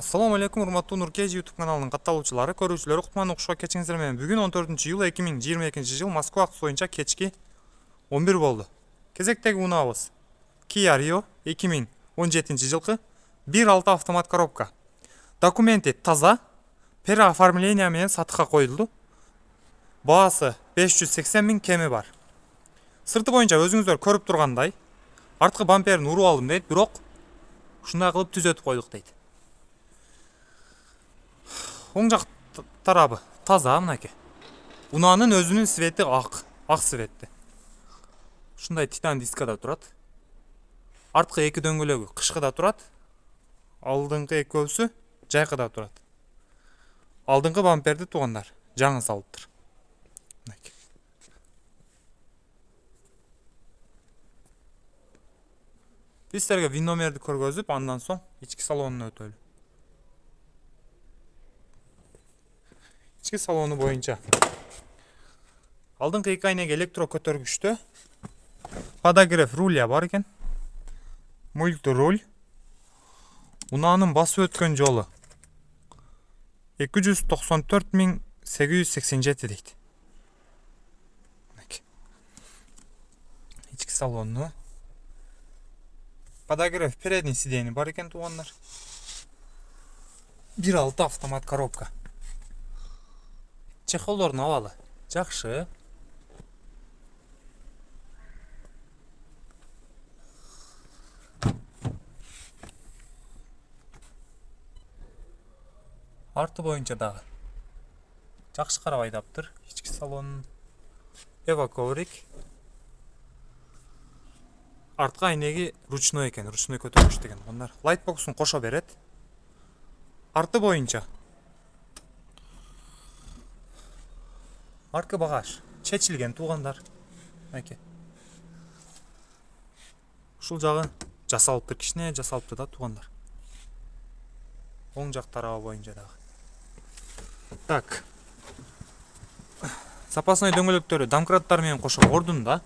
Assalamu alaikum, урматтуу Нуркеж YouTube каналынын катталуучулары, көрүүчүлөрү, кутман окушка кетиңиздер менен. Бүгүн 14-июл 2022 Москва убакыты боюнча кечки 11 болду. Кезектеги унаабыз Kia Rio 2017 жылкы 1.6 автомат коробка. Документи таза, переоформление менен сатыкка коюлду. Баасы 580 000 кеми бар. Сырты боюнча өзүңүздөр көрүп тургандай, арткы бамперин уруп алдым дейт, бирок ушундай кылып түзөтүп койдук дейт. Оң жак тарабы таза, мынакей. Унаанын өзүнүн свети ак светти. Ушундай титан дискада турат. Арткы эки дөңгөлөгү кышкыда турат. Алдыңкы экөөсү жайкыда турат. Алдыңкы бамперди туугандар жаңы салыптыр. Мынакей. Биз силерге вин номерди көргөзүп, андан соң ички салонуна өтөлү. İçki salonu boyunca алдыңкы эки айнеги электро көтөргүчтө подогрев руля бар экен. Мультируль. Унаанын басып өткөн жолу 294 887 дейт. İçki salonu. Подогрев передний сиденье бар экен туугандар. 1.6 автомат коробка. Чехолдорун алалы. Жакшы. Арты боюнча дагы жакшы карап айдаптыр. Ички салонун эва коврик. Арткы айнеги ручной экен, ручной көтөргүч деген. Андар лайтбоксун кошо берет. Арты боюнча аркы багаж чечилген туугандар. Мынакей. Ушул жагы жасалыптыр, кичине жасалыптыр да туугандар. Оң жак тарабы боюнча дагы. Так. Запасной дөңгөлөктөрү домкраттар менен кошо ордунда.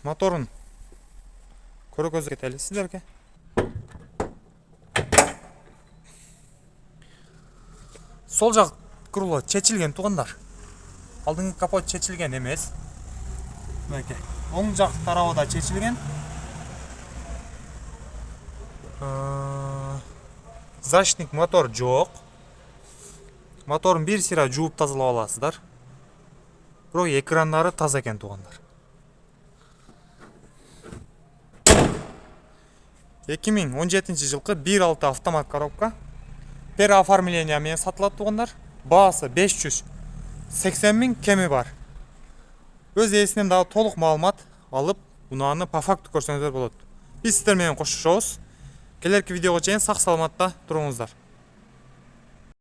Моторун көргөзүп кетели силерге. Сол жак крыло чечилген туугандар. Алдыңкы капот чечилген эмес. Мынакей. Оң жак тарабы да чечилген. Защитник мотор жок. Моторун бир сыйра жууп тазалап аласыздар. Бирок экрандары таза экен туугандар. 2017 жылкы 1.6 автомат коробка. Переоформление менен сатылат туугандар. Баасы 580 000 кеми бар. Өз ээсинен дагы толук маалымат алып, унааны по факту көрсөңүздөр болот. Биз сиздер менен коштошобуз. Келерки видеого чейин сак саламатта туруңуздар.